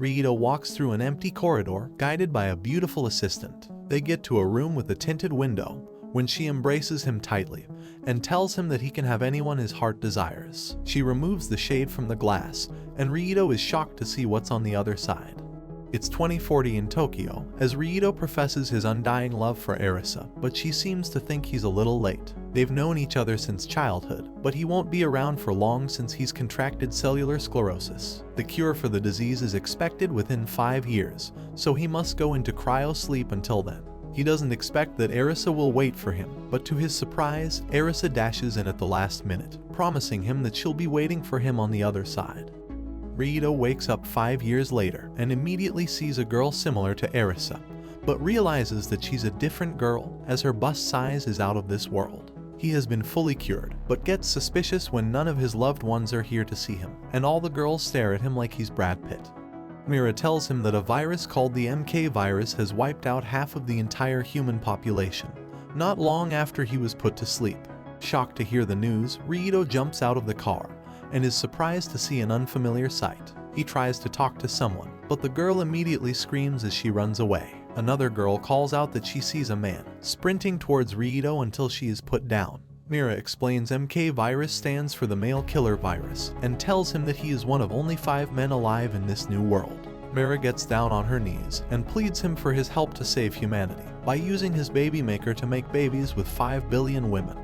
Rito walks through an empty corridor, guided by a beautiful assistant. They get to a room with a tinted window, when she embraces him tightly and tells him that he can have anyone his heart desires. She removes the shade from the glass, and Rito is shocked to see what's on the other side. It's 2040 in Tokyo, as Rito professes his undying love for Arisa, but she seems to think he's a little late. They've known each other since childhood, but he won't be around for long since he's contracted cellular sclerosis. The cure for the disease is expected within 5 years, so he must go into cryo sleep until then. He doesn't expect that Arisa will wait for him, but to his surprise, Arisa dashes in at the last minute, promising him that she'll be waiting for him on the other side. Rito wakes up 5 years later and immediately sees a girl similar to Arisa, but realizes that she's a different girl as her bust size is out of this world. He has been fully cured, but gets suspicious when none of his loved ones are here to see him, and all the girls stare at him like he's Brad Pitt. Mira tells him that a virus called the MK virus has wiped out half of the entire human population, not long after he was put to sleep. Shocked to hear the news, Rito jumps out of the car and is surprised to see an unfamiliar sight. He tries to talk to someone, but the girl immediately screams as she runs away. Another girl calls out that she sees a man sprinting towards Rito until she is put down. Mira explains MK virus stands for the male killer virus and tells him that he is one of only 5 men alive in this new world. Mira gets down on her knees and pleads him for his help to save humanity by using his baby maker to make babies with 5 billion women.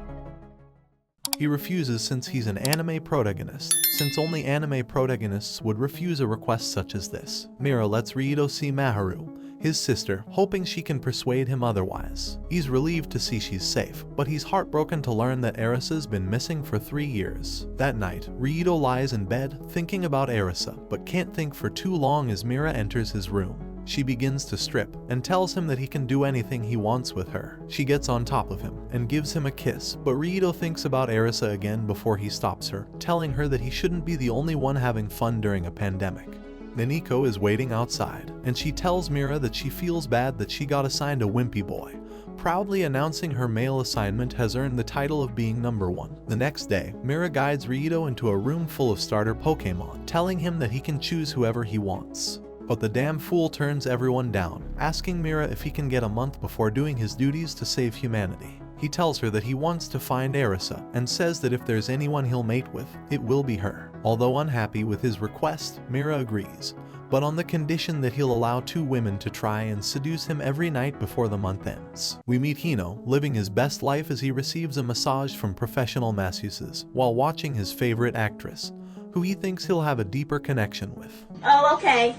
He refuses since he's an anime protagonist, since only anime protagonists would refuse a request such as this. Mira lets Rito see Maharu, his sister, hoping she can persuade him otherwise. He's relieved to see she's safe, but he's heartbroken to learn that Arisa's been missing for 3 years. That night, Rito lies in bed thinking about Arisa, but can't think for too long as Mira enters his room. She begins to strip and tells him that he can do anything he wants with her. She gets on top of him and gives him a kiss, but Rito thinks about Arisa again before he stops her, telling her that he shouldn't be the only one having fun during a pandemic. Naniko is waiting outside, and she tells Mira that she feels bad that she got assigned a wimpy boy, proudly announcing her male assignment has earned the title of being number 1. The next day, Mira guides Rito into a room full of starter Pokemon, telling him that he can choose whoever he wants. But the damn fool turns everyone down, asking Mira if he can get a month before doing his duties to save humanity. He tells her that he wants to find Arisa and says that if there's anyone he'll mate with, it will be her. Although unhappy with his request, Mira agrees, but on the condition that he'll allow 2 women to try and seduce him every night before the month ends. We meet Hino, living his best life as he receives a massage from professional masseuses while watching his favorite actress, who he thinks he'll have a deeper connection with. Oh, okay.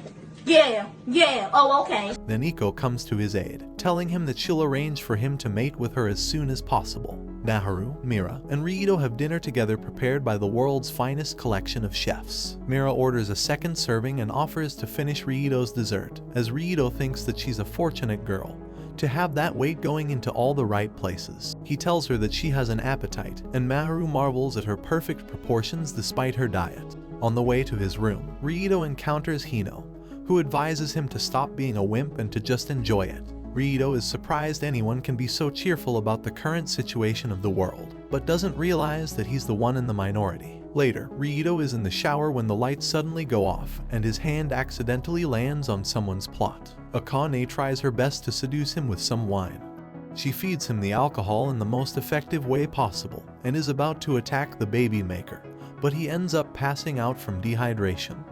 Yeah, oh, okay. Naniko comes to his aid, telling him that she'll arrange for him to mate with her as soon as possible. Naharu, Mira, and Rito have dinner together prepared by the world's finest collection of chefs. Mira orders a second serving and offers to finish Rito's dessert, as Rito thinks that she's a fortunate girl to have that weight going into all the right places. He tells her that she has an appetite, and Maharu marvels at her perfect proportions despite her diet. On the way to his room, Rito encounters Hino, who advises him to stop being a wimp and to just enjoy it. Rito is surprised anyone can be so cheerful about the current situation of the world, but doesn't realize that he's the one in the minority. Later, Rito is in the shower when the lights suddenly go off, and his hand accidentally lands on someone's plot. Akane tries her best to seduce him with some wine. She feeds him the alcohol in the most effective way possible, and is about to attack the baby maker, but he ends up passing out from dehydration.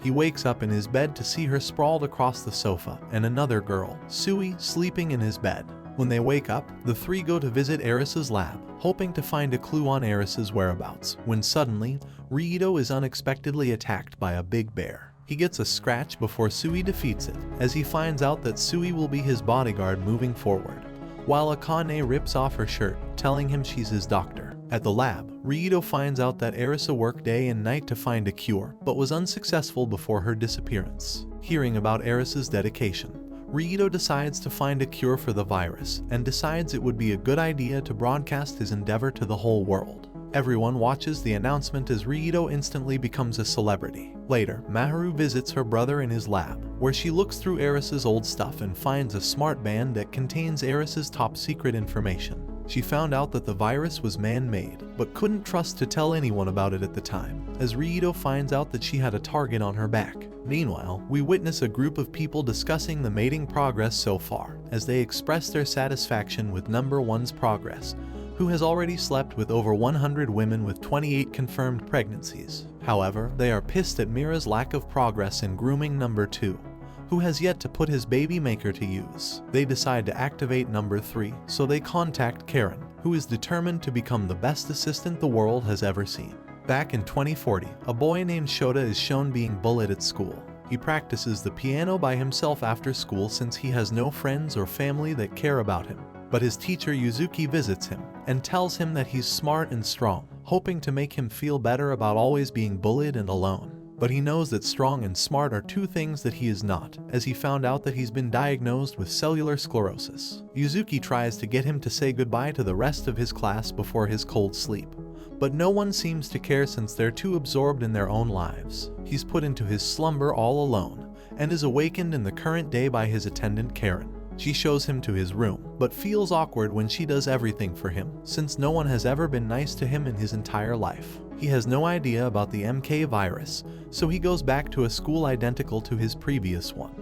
He wakes up in his bed to see her sprawled across the sofa and another girl, Sui, sleeping in his bed. When they wake up, the 3 go to visit Arisa's lab, hoping to find a clue on Arisa's whereabouts, when suddenly, Rito is unexpectedly attacked by a big bear. He gets a scratch before Sui defeats it, as he finds out that Sui will be his bodyguard moving forward, while Akane rips off her shirt, telling him she's his doctor. At the lab, Rito finds out that Arisa worked day and night to find a cure, but was unsuccessful before her disappearance. Hearing about Arisa's dedication, Rito decides to find a cure for the virus, and decides it would be a good idea to broadcast his endeavor to the whole world. Everyone watches the announcement as Rito instantly becomes a celebrity. Later, Maharu visits her brother in his lab, where she looks through Arisa's old stuff and finds a smart band that contains Arisa's top secret information. She found out that the virus was man-made, but couldn't trust to tell anyone about it at the time. as Rito finds out that she had a target on her back. Meanwhile, we witness a group of people discussing the mating progress so far, as they express their satisfaction with number 1's progress, who has already slept with over 100 women with 28 confirmed pregnancies. However, they are pissed at Mira's lack of progress in grooming number 2, who has yet to put his baby maker to use. They decide to activate number 3, so they contact Karen, who is determined to become the best assistant the world has ever seen. Back in 2040, a boy named Shoda is shown being bullied at school. He practices the piano by himself after school since he has no friends or family that care about him. But his teacher Yuzuki visits him and tells him that he's smart and strong, hoping to make him feel better about always being bullied and alone. But he knows that strong and smart are two things that he is not, as he found out that he's been diagnosed with cellular sclerosis. Yuzuki tries to get him to say goodbye to the rest of his class before his cold sleep, but no one seems to care since they're too absorbed in their own lives. He's put into his slumber all alone, and is awakened in the current day by his attendant Karen. She shows him to his room, but feels awkward when she does everything for him, since no one has ever been nice to him in his entire life. He has no idea about the MK virus, so he goes back to a school identical to his previous one,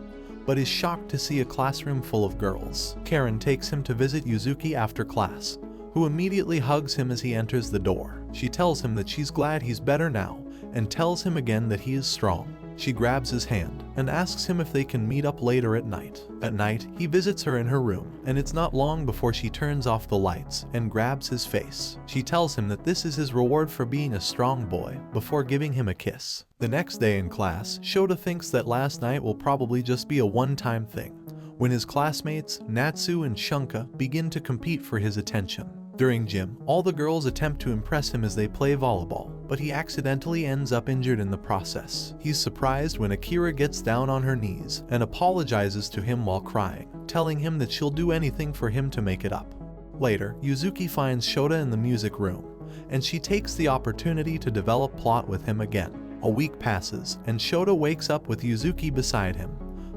but is shocked to see a classroom full of girls. Karen takes him to visit Yuzuki after class, who immediately hugs him as he enters the door. She tells him that she's glad he's better now, and tells him again that he is strong. She grabs his hand and asks him if they can meet up later at night. At night, he visits her in her room, and it's not long before she turns off the lights and grabs his face. She tells him that this is his reward for being a strong boy, before giving him a kiss. The next day in class, Shoda thinks that last night will probably just be a one-time thing, when his classmates, Natsu and Shunka, begin to compete for his attention. During gym, all the girls attempt to impress him as they play volleyball, but he accidentally ends up injured in the process. He's surprised when Akira gets down on her knees and apologizes to him while crying, telling him that she'll do anything for him to make it up. Later, Yuzuki finds Shoda in the music room, and she takes the opportunity to develop plot with him again. A week passes, and Shoda wakes up with Yuzuki beside him,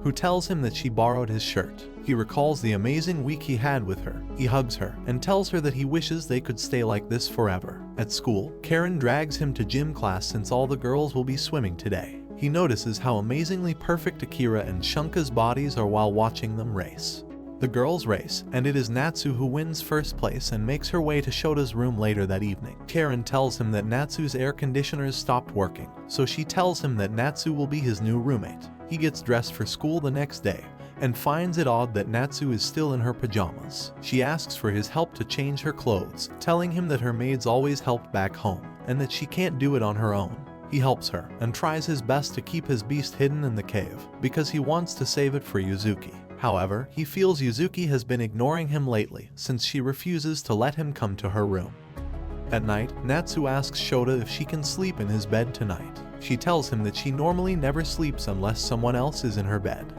who tells him that she borrowed his shirt. He recalls the amazing week he had with her. He hugs her and tells her that he wishes they could stay like this forever. At school, Karen drags him to gym class since all the girls will be swimming today. He notices how amazingly perfect Akira and Shunka's bodies are while watching them race. The girls race, and it is Natsu who wins first place and makes her way to Shoda's room later that evening. Karen tells him that Natsu's air conditioners stopped working, so she tells him that Natsu will be his new roommate. He gets dressed for school the next day, and finds it odd that Natsu is still in her pajamas. She asks for his help to change her clothes, telling him that her maids always helped back home, and that she can't do it on her own. He helps her, and tries his best to keep his beast hidden in the cave, because he wants to save it for Yuzuki. However, he feels Yuzuki has been ignoring him lately, since she refuses to let him come to her room. At night, Natsu asks Shoda if she can sleep in his bed tonight. She tells him that she normally never sleeps unless someone else is in her bed.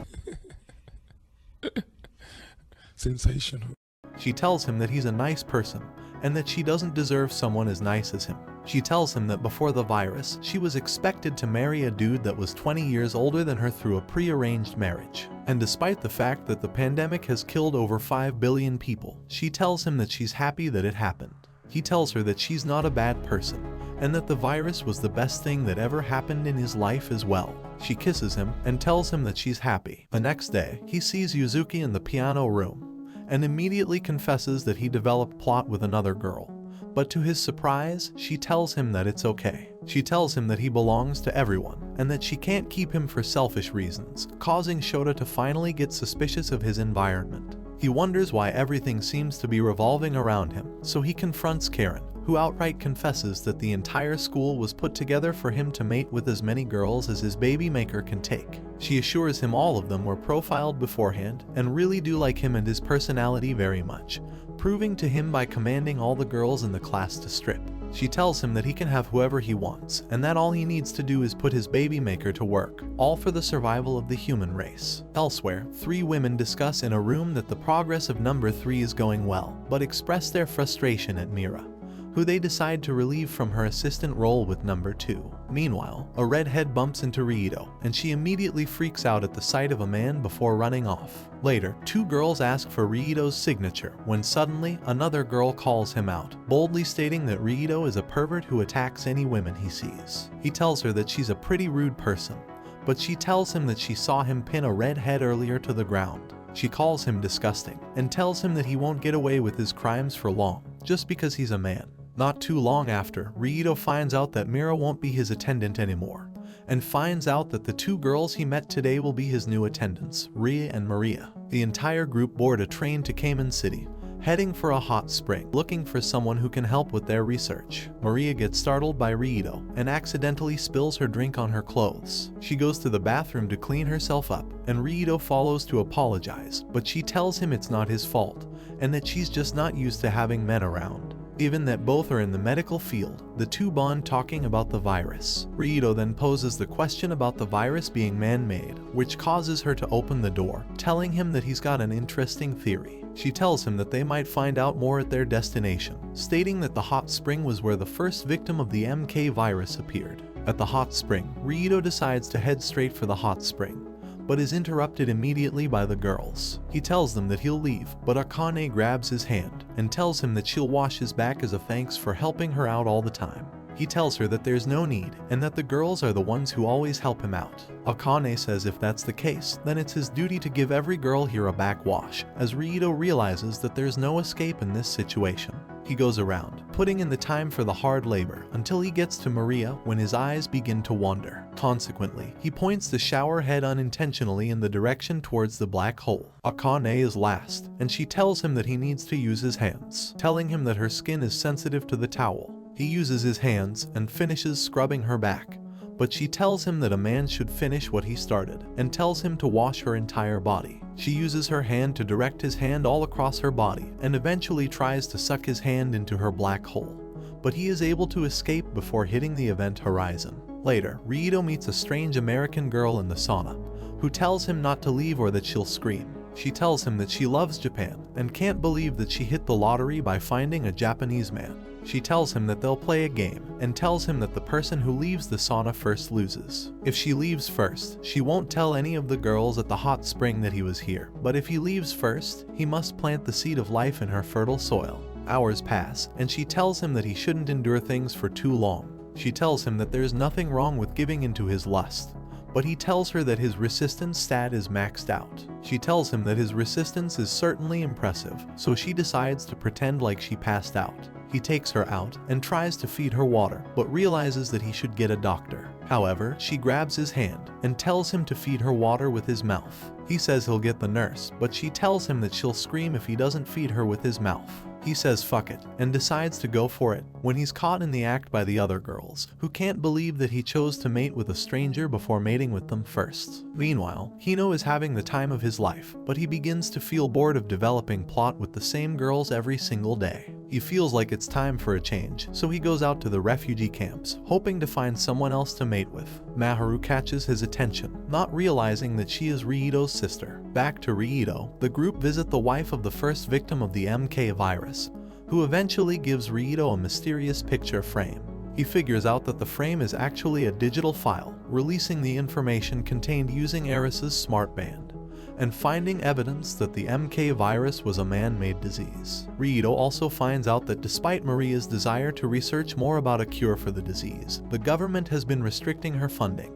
Sensational. She tells him that he's a nice person, and that she doesn't deserve someone as nice as him. She tells him that before the virus, she was expected to marry a dude that was 20 years older than her through a pre-arranged marriage. And despite the fact that the pandemic has killed over 5 billion people, she tells him that she's happy that it happened. He tells her that she's not a bad person, and that the virus was the best thing that ever happened in his life as well. She kisses him and tells him that she's happy. The next day, he sees Yuzuki in the piano room, and immediately confesses that he developed plot with another girl. But to his surprise, she tells him that it's okay. She tells him that he belongs to everyone, and that she can't keep him for selfish reasons, causing Shoda to finally get suspicious of his environment. He wonders why everything seems to be revolving around him, so he confronts Karen, who outright confesses that the entire school was put together for him to mate with as many girls as his baby maker can take. She assures him all of them were profiled beforehand and really do like him and his personality very much, proving to him by commanding all the girls in the class to strip. She tells him that he can have whoever he wants, and that all he needs to do is put his baby maker to work, all for the survival of the human race. Elsewhere, 3 women discuss in a room that the progress of number 3 is going well, but express their frustration at Mira, who they decide to relieve from her assistant role with number 2. Meanwhile, a redhead bumps into Rito, and she immediately freaks out at the sight of a man before running off. Later, 2 girls ask for Rito's signature when suddenly another girl calls him out, boldly stating that Rito is a pervert who attacks any women he sees. He tells her that she's a pretty rude person, but she tells him that she saw him pin a redhead earlier to the ground. She calls him disgusting and tells him that he won't get away with his crimes for long, just because he's a man. Not too long after, Rito finds out that Mira won't be his attendant anymore, and finds out that the 2 girls he met today will be his new attendants, Ria and Maria. The entire group board a train to Cayman City, heading for a hot spring, looking for someone who can help with their research. Maria gets startled by Rito and accidentally spills her drink on her clothes. She goes to the bathroom to clean herself up, and Rito follows to apologize, but she tells him it's not his fault, and that she's just not used to having men around. Given that both are in the medical field, the 2 bond talking about the virus. Rito then poses the question about the virus being man-made, which causes her to open the door, telling him that he's got an interesting theory. She tells him that they might find out more at their destination, stating that the hot spring was where the first victim of the MK virus appeared. At the hot spring, Rito decides to head straight for the hot spring, but is interrupted immediately by the girls. He tells them that he'll leave, but Akane grabs his hand and tells him that she'll wash his back as a thanks for helping her out all the time. He tells her that there's no need and that the girls are the ones who always help him out. Akane says if that's the case, then it's his duty to give every girl here a backwash, as Rito realizes that there's no escape in this situation. He goes around, putting in the time for the hard labor, until he gets to Maria when his eyes begin to wander. Consequently, he points the shower head unintentionally in the direction towards the black hole. Akane is last, and she tells him that he needs to use his hands, telling him that her skin is sensitive to the towel. He uses his hands and finishes scrubbing her back, but she tells him that a man should finish what he started, and tells him to wash her entire body. She uses her hand to direct his hand all across her body, and eventually tries to suck his hand into her black hole, but he is able to escape before hitting the event horizon. Later, Rito meets a strange American girl in the sauna, who tells him not to leave or that she'll scream. She tells him that she loves Japan, and can't believe that she hit the lottery by finding a Japanese man. She tells him that they'll play a game, and tells him that the person who leaves the sauna first loses. If she leaves first, she won't tell any of the girls at the hot spring that he was here, but if he leaves first, he must plant the seed of life in her fertile soil. Hours pass, and she tells him that he shouldn't endure things for too long. She tells him that there's nothing wrong with giving into his lust, but he tells her that his resistance stat is maxed out. She tells him that his resistance is certainly impressive, so she decides to pretend like she passed out. He takes her out and tries to feed her water, but realizes that he should get a doctor. However, she grabs his hand and tells him to feed her water with his mouth. He says he'll get the nurse, but she tells him that she'll scream if he doesn't feed her with his mouth. He says fuck it, and decides to go for it, when he's caught in the act by the other girls, who can't believe that he chose to mate with a stranger before mating with them first. Meanwhile, Hino is having the time of his life, but he begins to feel bored of developing plot with the same girls every single day. He feels like it's time for a change, so he goes out to the refugee camps, hoping to find someone else to mate with. Maharu catches his attention, not realizing that she is Rito's sister. Back to Rito, the group visit the wife of the first victim of the MK virus, who eventually gives Rito a mysterious picture frame. He figures out that the frame is actually a digital file, releasing the information contained using Eris's smartband, and finding evidence that the MK virus was a man-made disease. Rito also finds out that despite Maria's desire to research more about a cure for the disease, the government has been restricting her funding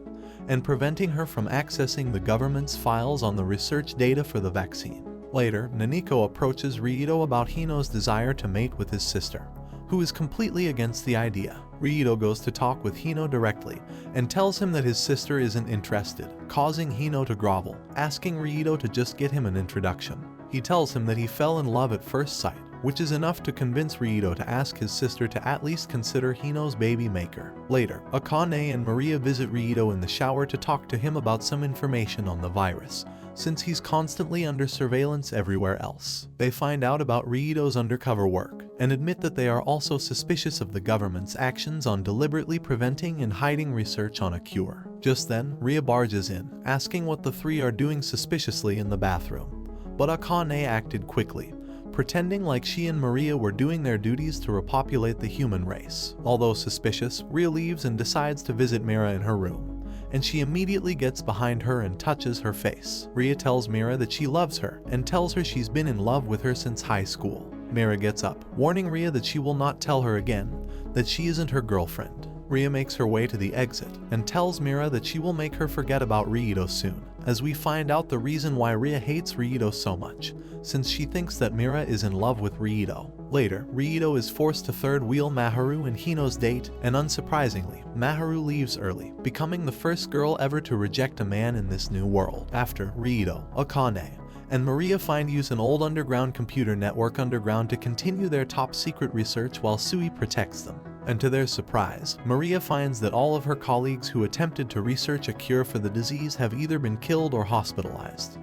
and preventing her from accessing the government's files on the research data for the vaccine. Later, Naniko approaches Rito about Hino's desire to mate with his sister, who is completely against the idea. Rito goes to talk with Hino directly and tells him that his sister isn't interested, causing Hino to grovel, asking Rito to just get him an introduction. He tells him that he fell in love at first sight, which is enough to convince Rito to ask his sister to at least consider Hino's baby maker. Later, Akane and Maria visit Rito in the shower to talk to him about some information on the virus, since he's constantly under surveillance everywhere else. They find out about Rito's undercover work, and admit that they are also suspicious of the government's actions on deliberately preventing and hiding research on a cure. Just then, Ria barges in, asking what the three are doing suspiciously in the bathroom, but Akane acted quickly, pretending like she and Maria were doing their duties to repopulate the human race. Although suspicious, Rhea leaves and decides to visit Mira in her room, and she immediately gets behind her and touches her face. Rhea tells Mira that she loves her and tells her she's been in love with her since high school. Mira gets up, warning Rhea that she will not tell her again that she isn't her girlfriend. Rhea makes her way to the exit and tells Mira that she will make her forget about Rito soon, as we find out the reason why Rhea hates Rito so much, since she thinks that Mira is in love with Rito. Later, Rito is forced to third wheel Maharu and Hino's date, and unsurprisingly, Maharu leaves early, becoming the first girl ever to reject a man in this new world. After Rito, Akane, and Maria use an old underground computer network underground to continue their top secret research while Sui protects them. And to their surprise, Maria finds that all of her colleagues who attempted to research a cure for the disease have either been killed or hospitalized.